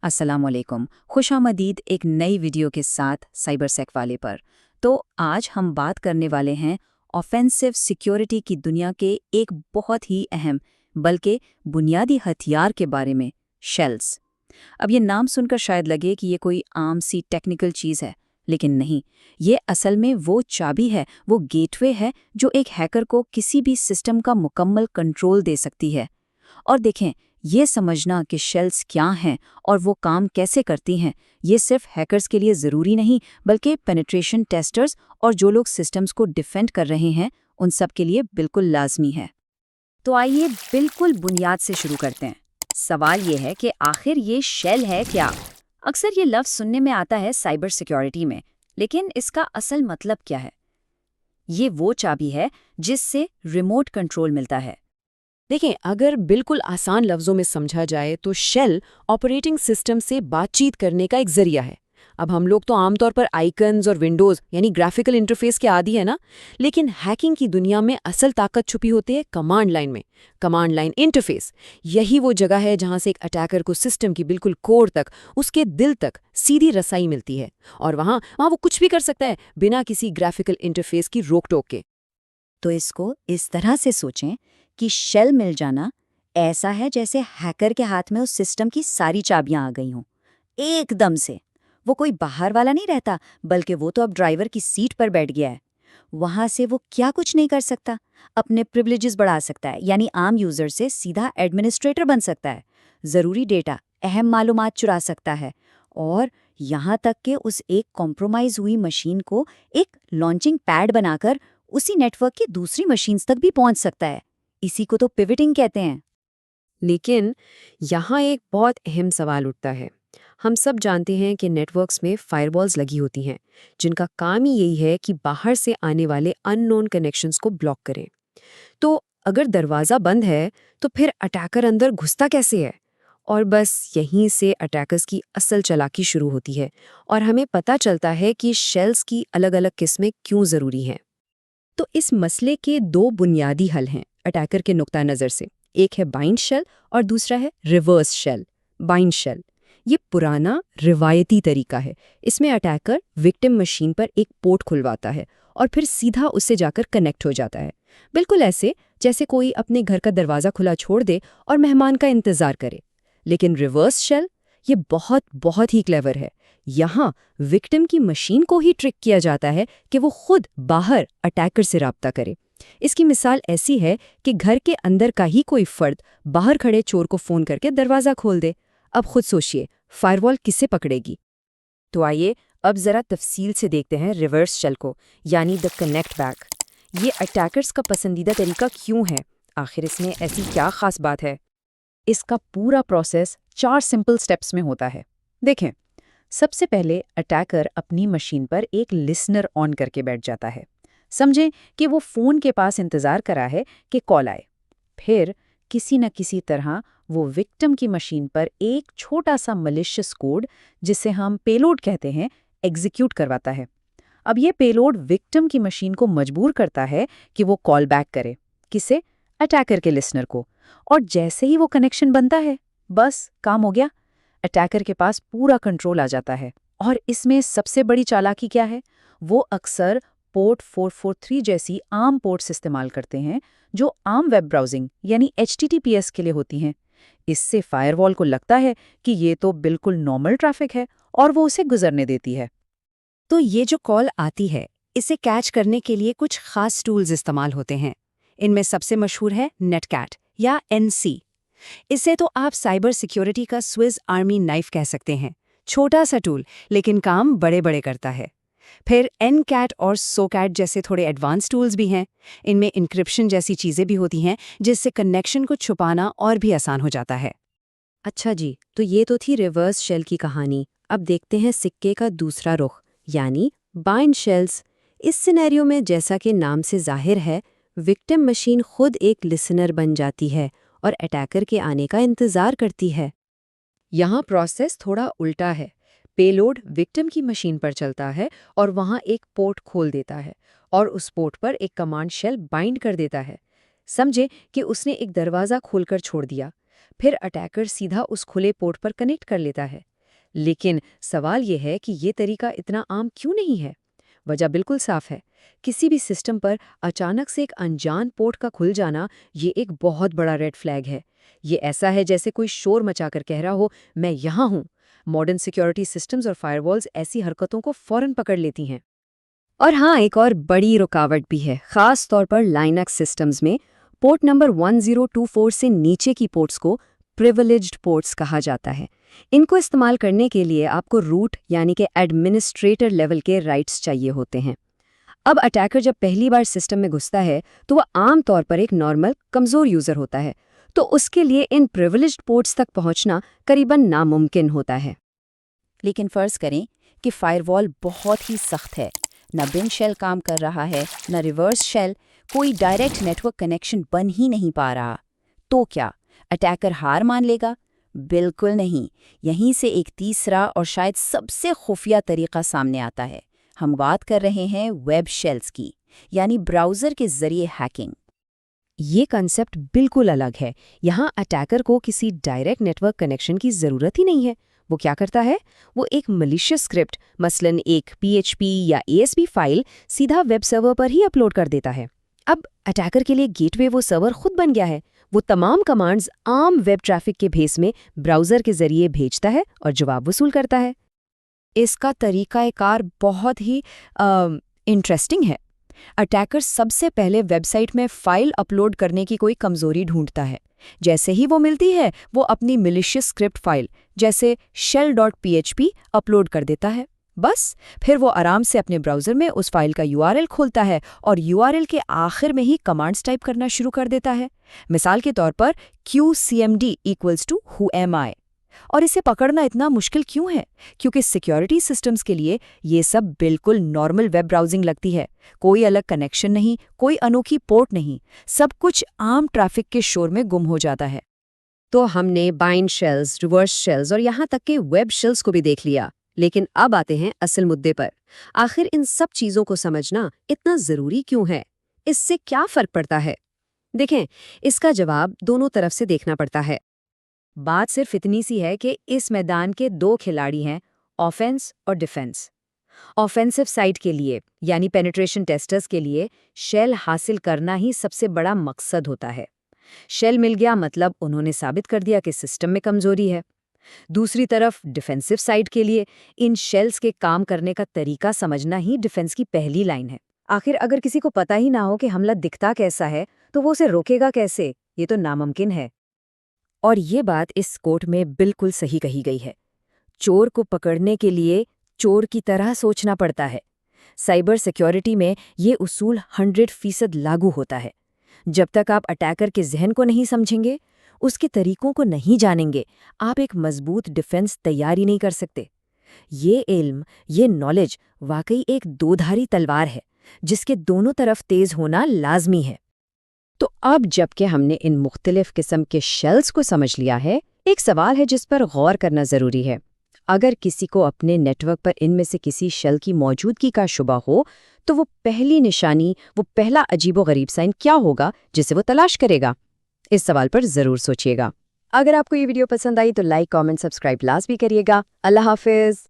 अस्सलामुअलैकुम, खुशामदीद एक नई वीडियो के साथ साइबर सेक वाले पर। तो आज हम बात करने वाले हैं ऑफेंसिव सिक्योरिटी की दुनिया के एक बहुत ही अहम बल्कि बुनियादी हथियार के बारे में, शेल्स। अब ये नाम सुनकर शायद लगे कि ये कोई आम सी टेक्निकल चीज़ है, लेकिन नहीं, ये असल में वो चाबी है, वो गेटवे है जो एक हैकर को किसी भी सिस्टम का मुकम्मल कंट्रोल दे सकती है। और देखें, ये समझना कि शेल्स क्या हैं और वो काम कैसे करती हैं, ये सिर्फ हैकर्स के लिए ज़रूरी नहीं, बल्कि पेनिट्रेशन टेस्टर्स और जो लोग सिस्टम्स को डिफेंड कर रहे हैं, उन सब के लिए बिल्कुल लाजमी है। तो आइए बिल्कुल बुनियाद से शुरू करते हैं। सवाल ये है कि आखिर ये शेल है क्या? अक्सर ये लफ्ज़ सुनने में आता है साइबर सिक्योरिटी में, लेकिन इसका असल मतलब क्या है? ये वो चाबी है जिससे रिमोट कंट्रोल मिलता है। देखें, अगर बिल्कुल आसान लफ्ज़ों में समझा जाए तो शेल ऑपरेटिंग सिस्टम से बातचीत करने का एक जरिया है। अब हम लोग तो आमतौर पर आइकन्स और विंडोज़ यानी ग्राफिकल इंटरफेस के आदी है ना, लेकिन हैकिंग की दुनिया में असल ताकत छुपी होती है कमांड लाइन में। कमांड लाइन इंटरफेस, यही वो जगह है जहां से एक अटैकर को सिस्टम की बिल्कुल कोर तक, उसके दिल तक सीधी रसाई मिलती है, और वहां वहां वो कुछ भी कर सकता है बिना किसी ग्राफिकल इंटरफेस की रोक टोक के। तो इसको इस तरह से सोचें कि शेल मिल जाना ऐसा है जैसे हैकर के हाथ में उस सिस्टम की सारी चाबियां आ गई हों एकदम से। वो कोई बाहर वाला नहीं रहता, बल्कि वो तो अब ड्राइवर की सीट पर बैठ गया है। वहां से वो क्या कुछ नहीं कर सकता, अपने प्रिविलेजेस बढ़ा सकता है, यानी आम यूजर से सीधा एडमिनिस्ट्रेटर बन सकता है, जरूरी डेटा, अहम मालूमात चुरा सकता है, और यहाँ तक कि उस एक कॉम्प्रोमाइज हुई मशीन को एक लॉन्चिंग पैड बनाकर उसी नेटवर्क की दूसरी मशीन्स तक भी पहुंच सकता है। इसी को तो पिवटिंग कहते हैं। लेकिन यहाँ एक बहुत अहम सवाल उठता है। हम सब जानते हैं कि नेटवर्क्स में फायरवॉल्स लगी होती हैं, जिनका काम ही यही है कि बाहर से आने वाले अननोन कनेक्शंस को ब्लॉक करें। तो अगर दरवाज़ा बंद है, तो फिर अटैकर अंदर घुसता कैसे है? और बस यहीं से अटैकर्स की असल चालाकी शुरू होती है, और हमें पता चलता है कि शेल्स की अलग-अलग किस्में क्यों ज़रूरी हैं। तो इस मसले के दो बुनियादी हल हैं अटैकर के नुक्ता नज़र से। एक है बाइंड शेल और दूसरा है रिवर्स शेल। बाइंड शेल ये पुराना रिवायती तरीका है। इसमें अटैकर विक्टिम मशीन पर एक पोर्ट खुलवाता है और फिर सीधा उससे जाकर कनेक्ट हो जाता है, बिल्कुल ऐसे जैसे कोई अपने घर का दरवाज़ा खुला छोड़ दे और मेहमान का इंतज़ार करे। लेकिन रिवर्स शेल ये बहुत बहुत ही क्लेवर है। यहाँ विक्टिम की मशीन को ही ट्रिक किया जाता है कि वो खुद बाहर अटैकर से राब्ता करे। इसकी मिसाल ऐसी है कि घर के अंदर का ही कोई फर्द बाहर खड़े चोर को फ़ोन करके दरवाज़ा खोल दे। अब खुद सोचिए, फायरवॉल किसे पकड़ेगी? तो आइए अब जरा तफसील से देखते हैं रिवर्स शेल को, यानी द कनेक्ट बैक। ये अटैकर्स का पसंदीदा तरीका क्यों है? आखिर इसमें ऐसी क्या खास बात है? इसका पूरा प्रोसेस 4 सिंपल स्टेप्स में होता है। देखें, सबसे पहले अटैकर अपनी मशीन पर एक लिसनर ऑन करके बैठ जाता है। समझें कि वो फ़ोन के पास इंतज़ार करा है कि कॉल आए। फिर किसी न किसी तरह वो विक्टिम की मशीन पर एक छोटा सा मलिशियस कोड, जिसे हम पेलोड कहते हैं, एग्जीक्यूट करवाता है। अब ये पेलोड विक्टिम की मशीन को मजबूर करता है कि वो कॉल बैक करे। किसे? अटैकर के लिसनर को। और जैसे ही वो कनेक्शन बनता है, बस काम हो गया। अटैकर के पास पूरा कंट्रोल आ जाता है। और इसमें सबसे बड़ी चालाकी क्या है? वो अक्सर पोर्ट 443 जैसी आम पोर्ट्स इस्तेमाल करते हैं, जो आम वेब ब्राउजिंग यानी HTTPS के लिए होती हैं। इससे फायरवॉल को लगता है कि ये तो बिल्कुल नॉर्मल ट्रैफिक है, और वो उसे गुजरने देती है। तो ये जो कॉल आती है, इसे कैच करने के लिए कुछ खास टूल्स इस्तेमाल होते हैं। इनमें सबसे मशहूर है नेटकैट या NC। इसे तो आप साइबर सिक्योरिटी का स्विस आर्मी नाइफ कह सकते हैं। छोटा सा टूल, लेकिन काम बड़े बड़े करता है। फिर एनकैट और सोकैट जैसे थोड़े एडवांस टूल्स भी हैं। इनमें इंक्रिप्शन जैसी चीज़ें भी होती हैं, जिससे कनेक्शन को छुपाना और भी आसान हो जाता है। अच्छा जी, तो ये तो थी रिवर्स शेल की कहानी। अब देखते हैं सिक्के का दूसरा रुख, यानी बाइंड शेल्स। इस सिनेरियो में, जैसा कि नाम से जाहिर है, विक्टिम मशीन खुद एक लिसनर बन जाती है और अटैकर के आने का इंतज़ार करती है। यहाँ प्रोसेस थोड़ा उल्टा है। पेलोड विक्टिम की मशीन पर चलता है और वहाँ एक पोर्ट खोल देता है, और उस पोर्ट पर एक कमांड शेल बाइंड कर देता है। समझे कि उसने एक दरवाज़ा खोलकर छोड़ दिया। फिर अटैकर सीधा उस खुले पोर्ट पर कनेक्ट कर लेता है। लेकिन सवाल ये है कि ये तरीका इतना आम क्यों नहीं है? वजह बिल्कुल साफ है। किसी भी सिस्टम पर अचानक से एक अनजान पोर्ट का खुल जाना, ये एक बहुत बड़ा रेड फ्लैग है। ये ऐसा है जैसे कोई शोर मचाकर कह रहा हो, मैं यहाँ हूँ। मॉडर्न सिक्योरिटी सिस्टम्स और फायरवॉल्स ऐसी हरकतों को फौरन पकड़ लेती हैं। और हाँ, एक और बड़ी रुकावट भी है, खास तौर पर लाइनक्स सिस्टम्स में। पोर्ट नंबर 1024 से नीचे की पोर्ट्स को प्रिविलेज्ड पोर्ट्स कहा जाता है। इनको इस्तेमाल करने के लिए आपको रूट यानी कि एडमिनिस्ट्रेटर लेवल के राइट्स चाहिए होते हैं। अब अटैकर जब पहली बार सिस्टम में घुसता है तो वह आमतौर पर एक नॉर्मल कमज़ोर यूज़र होता है, तो उसके लिए इन प्रिविलेज्ड पोर्ट्स तक पहुंचना करीबन नामुमकिन होता है। लेकिन फ़र्ज़ करें कि फ़ायरवॉल बहुत ही सख्त है, न बिन शेल काम कर रहा है, न रिवर्स शेल, कोई डायरेक्ट नेटवर्क कनेक्शन बन ही नहीं पा रहा। तो क्या अटैकर हार मान लेगा? बिल्कुल नहीं। यहीं से एक तीसरा और शायद सबसे खुफिया तरीका सामने आता है। हम बात कर रहे हैं वेब शेल्स की, यानी ब्राउज़र के ज़रिए हैकिंग। ये कंसेप्ट बिल्कुल अलग है। यहाँ अटैकर को किसी डायरेक्ट नेटवर्क कनेक्शन की ज़रूरत ही नहीं है। वो क्या करता है? वो एक मलिशियस स्क्रिप्ट, मसलन एक PHP या ASP फाइल, सीधा वेब सर्वर पर ही अपलोड कर देता है। अब अटैकर के लिए गेटवे वो सर्वर खुद बन गया है। वो तमाम कमांड्स आम वेब ट्रैफिक के भेस में ब्राउज़र के ज़रिए भेजता है और जवाब वसूल करता है। इसका तरीकाकार बहुत ही इंटरेस्टिंग है। अटैकर सबसे पहले वेबसाइट में फाइल अपलोड करने की कोई कमजोरी ढूंढता है। जैसे ही वो मिलती है, वो अपनी मिलिशियस स्क्रिप्ट फाइल जैसे shell.php अपलोड कर देता है। बस फिर वो आराम से अपने ब्राउज़र में उस फाइल का URL खोलता है और URL के आखिर में ही कमांड्स टाइप करना शुरू कर देता है। मिसाल के तौर पर QCMD = who am I। और इसे पकड़ना इतना मुश्किल क्यों है? क्योंकि सिक्योरिटी सिस्टम्स के लिए ये सब बिल्कुल नॉर्मल वेब ब्राउजिंग लगती है। कोई अलग कनेक्शन नहीं, कोई अनोखी पोर्ट नहीं, सब कुछ आम ट्रैफिक के शोर में गुम हो जाता है। तो हमने बाइंड शेल्स, रिवर्स शेल्स और यहाँ तक के वेब शेल्स को भी देख लिया, लेकिन अब आते हैं असल मुद्दे पर। आखिर इन सब चीज़ों को समझना इतना ज़रूरी क्यों है? इससे क्या फ़र्क पड़ता है? देखें, इसका जवाब दोनों तरफ से देखना पड़ता है। बात सिर्फ इतनी सी है कि इस मैदान के दो खिलाड़ी हैं, ऑफेंस और डिफेंस। ऑफेंसिव साइड के लिए यानी पेनिट्रेशन टेस्टर्स के लिए शेल हासिल करना ही सबसे बड़ा मकसद होता है। शेल मिल गया मतलब उन्होंने साबित कर दिया कि सिस्टम में कमजोरी है। दूसरी तरफ डिफेंसिव साइड के लिए इन शेल्स के काम करने का तरीका समझना ही डिफेंस की पहली लाइन है। आखिर अगर किसी को पता ही ना हो कि हमला दिखता कैसा है, तो वो उसे रोकेगा कैसे? ये तो नामुमकिन है। और ये बात इस कोट में बिल्कुल सही कही गई है। चोर को पकड़ने के लिए चोर की तरह सोचना पड़ता है। साइबर सिक्योरिटी में ये उसूल 100% लागू होता है। जब तक आप अटैकर के जहन को नहीं समझेंगे, उसके तरीकों को नहीं जानेंगे, आप एक मजबूत डिफेंस तैयार ही नहीं कर सकते। ये इल्म, ये नॉलेज वाकई एक दोधारी तलवार है, जिसके दोनों तरफ तेज होना लाजमी है। तो अब जबकि हमने इन मुख्तलिफ किस्म के शेल्स को समझ लिया है, एक सवाल है जिस पर गौर करना ज़रूरी है। अगर किसी को अपने नेटवर्क पर इनमें से किसी शेल की मौजूदगी का शुबा हो, तो वो पहली निशानी, वो पहला अजीबो-गरीब साइन क्या होगा जिसे वो तलाश करेगा? इस सवाल पर ज़रूर सोचिएगा। अगर आपको ये वीडियो पसंद आई तो लाइक, कमेंट, सब्सक्राइब लाजमी करिएगा। अल्लाह हाफिज़।